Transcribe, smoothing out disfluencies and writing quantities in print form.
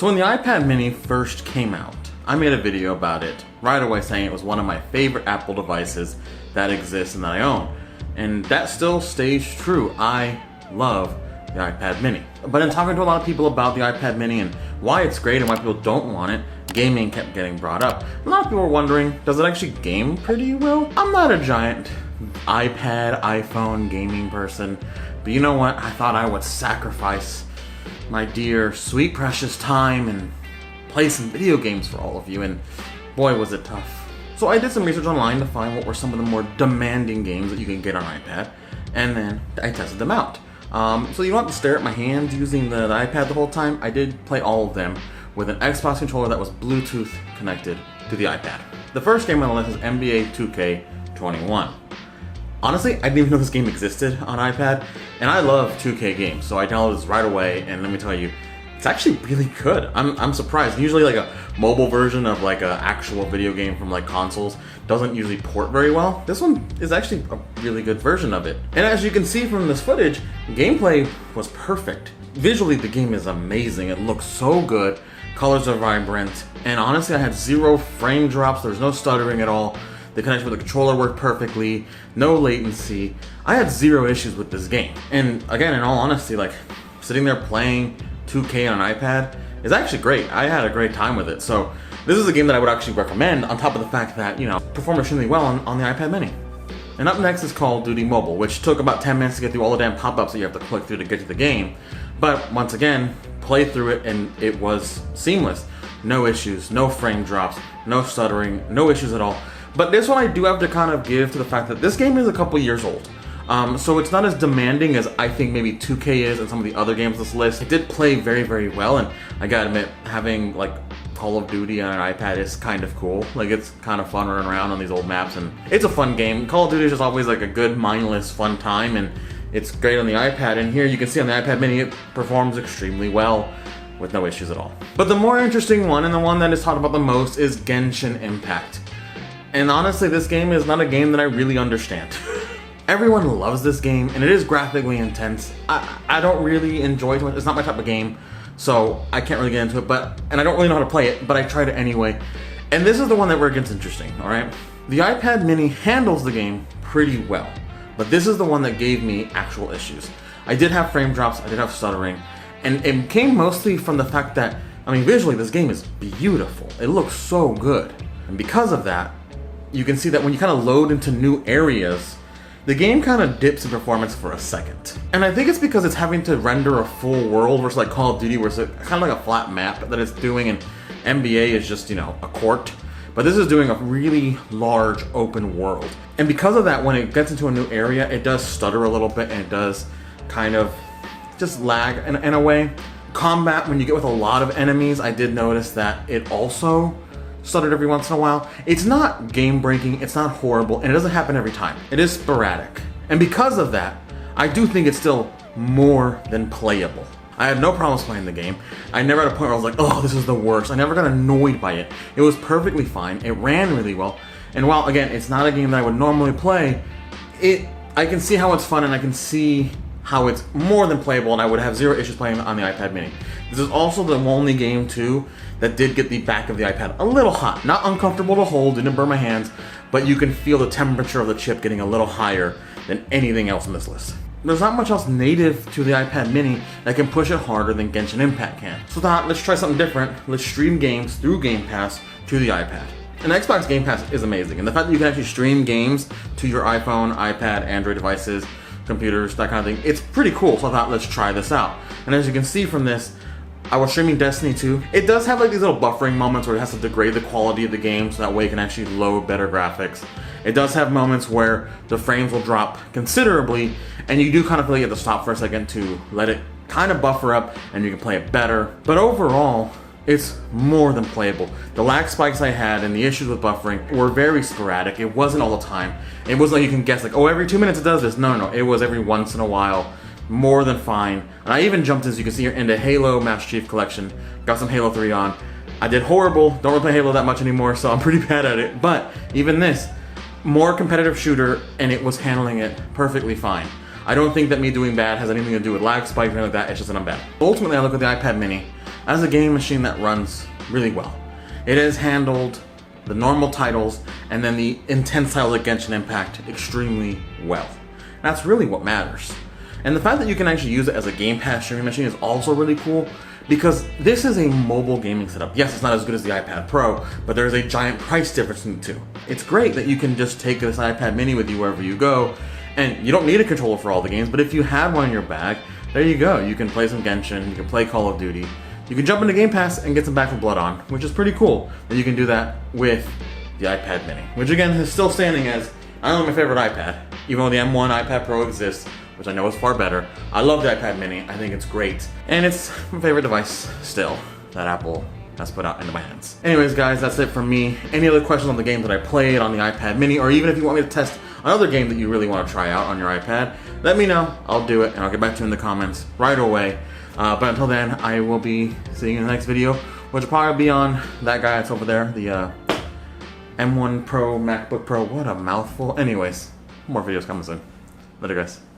So when the iPad mini first came out, I made a video about it right away saying it was one of my favorite Apple devices that exists and that I own. And that still stays true. I love the iPad mini. But in talking to a lot of people about the iPad mini and why it's great and why people don't want it, gaming kept getting brought up. A lot of people were wondering, does it actually game pretty well? I'm not a giant iPad, iPhone gaming person, but you know what? I thought I would sacrifice my dear, sweet, precious time and play some video games for all of you, and boy was it tough. So I did some research online to find what were some of the more demanding games that you can get on iPad, and then I tested them out. So you don't have to stare at my hands using the iPad the whole time. I did play all of them with an Xbox controller that was Bluetooth connected to the iPad. The first game on the list is NBA 2K21. Honestly, I didn't even know this game existed on iPad, and I love 2K games, so I downloaded this right away, and let me tell you, it's actually really good. I'm surprised. Usually like a mobile version of like an actual video game from like consoles doesn't usually port very well. This one is actually a really good version of it. And as you can see from this footage, gameplay was perfect. Visually, the game is amazing. It looks so good. Colors are vibrant. And honestly, I had 0 frame drops. There's no stuttering at all. The connection with the controller worked perfectly. No latency. I had 0 issues with this game. And again, in all honesty, like sitting there playing 2K on an iPad is actually great. I had a great time with it. So this is a game that I would actually recommend, on top of the fact that, you know, performed extremely well on the iPad mini. And up next is Call of Duty Mobile, which took about 10 minutes to get through all the damn pop-ups that you have to click through to get to the game. But once again, play through it and it was seamless. No issues, no frame drops, no stuttering, no issues at all. But this one I do have to kind of give to the fact that this game is a couple years old. So it's not as demanding as I think maybe 2K is and some of the other games on this list. It did play very, very well, and I gotta admit, having like Call of Duty on an iPad is kind of cool. Like, it's kind of fun running around on these old maps, and it's a fun game. Call of Duty is just always like a good, mindless, fun time, and it's great on the iPad. And here you can see on the iPad mini, it performs extremely well with no issues at all. But the more interesting one, and the one that is talked about the most, is Genshin Impact. And honestly, this game is not a game that I really understand. Everyone loves this game, and it is graphically intense. I don't really enjoy it. It's not my type of game, so I can't really get into it. And I don't really know how to play it, but I tried it anyway. And this is the one that where it gets interesting, all right? The iPad mini handles the game pretty well, but this is the one that gave me actual issues. I did have frame drops, I did have stuttering, and it came mostly from the fact that, I mean, visually this game is beautiful. It looks so good. And because of that, you can see that when you kind of load into new areas, the game kind of dips in performance for a second. And I think it's because it's having to render a full world versus like Call of Duty, where it's kind of like a flat map that it's doing, and NBA is just, you know, a court. But this is doing a really large open world. And because of that, when it gets into a new area, it does stutter a little bit, and it does kind of just lag in a way. Combat, when you get with a lot of enemies, I did notice that it also stuttered every once in a while. It's not game breaking, it's not horrible, and it doesn't happen every time. It is sporadic. And because of that, I do think it's still more than playable. I had no problems playing the game. I never had a point where I was like, oh, this is the worst. I never got annoyed by it. It was perfectly fine. It ran really well. And while, again, it's not a game that I would normally play, I can see how it's fun, and I can see how it's more than playable, and I would have 0 issues playing on the iPad mini. This is also the only game, too, that did get the back of the iPad a little hot. Not uncomfortable to hold, didn't burn my hands, but you can feel the temperature of the chip getting a little higher than anything else on this list. There's not much else native to the iPad mini that can push it harder than Genshin Impact can. So I thought, let's try something different. Let's stream games through Game Pass to the iPad. And Xbox Game Pass is amazing, and the fact that you can actually stream games to your iPhone, iPad, Android devices, computers, that kind of thing, it's pretty cool. So I thought, let's try this out. And as you can see from this, I was streaming Destiny 2. It does have like these little buffering moments where it has to degrade the quality of the game so that way it can actually load better graphics. It does have moments where the frames will drop considerably, and you do kind of feel like you have to stop for a second to let it kind of buffer up and you can play it better. But overall, it's more than playable. The lag spikes I had and the issues with buffering were very sporadic. It wasn't all the time. It wasn't like you can guess like, oh, every 2 minutes it does this. No. It was every once in a while. More than fine. And I even jumped, as you can see here, into Halo Master Chief Collection. Got some Halo 3 on. I did horrible. Don't really play Halo that much anymore, so I'm pretty bad at it. But even this, more competitive shooter, and it was handling it perfectly fine. I don't think that me doing bad has anything to do with lag spikes or anything like that. It's just that I'm bad. Ultimately, I look at the iPad mini. as a game machine that runs really well. It has handled the normal titles and then the intense titles like Genshin Impact extremely well. That's really what matters. And the fact that you can actually use it as a Game Pass streaming machine is also really cool, because this is a mobile gaming setup. Yes, it's not as good as the iPad Pro, but there's a giant price difference in the two. It's great that you can just take this iPad mini with you wherever you go, and you don't need a controller for all the games, but if you have one in your bag, there you go. You can play some Genshin, you can play Call of Duty, you can jump into Game Pass and get some Back 4 Blood on, which is pretty cool that you can do that with the iPad mini, which again is still standing as not only my favorite iPad, even though the M1 iPad Pro exists, which I know is far better. I love the iPad mini, I think it's great. And it's my favorite device still that Apple has put out into my hands. Anyways guys, that's it from me. Any other questions on the game that I played on the iPad mini, or even if you want me to test another game that you really want to try out on your iPad, let me know. I'll do it and I'll get back to you in the comments right away. But until then, I will be seeing you in the next video, which will probably be on that guy that's over there, the M1 Pro, MacBook Pro. What a mouthful. Anyways, more videos coming soon. Later guys.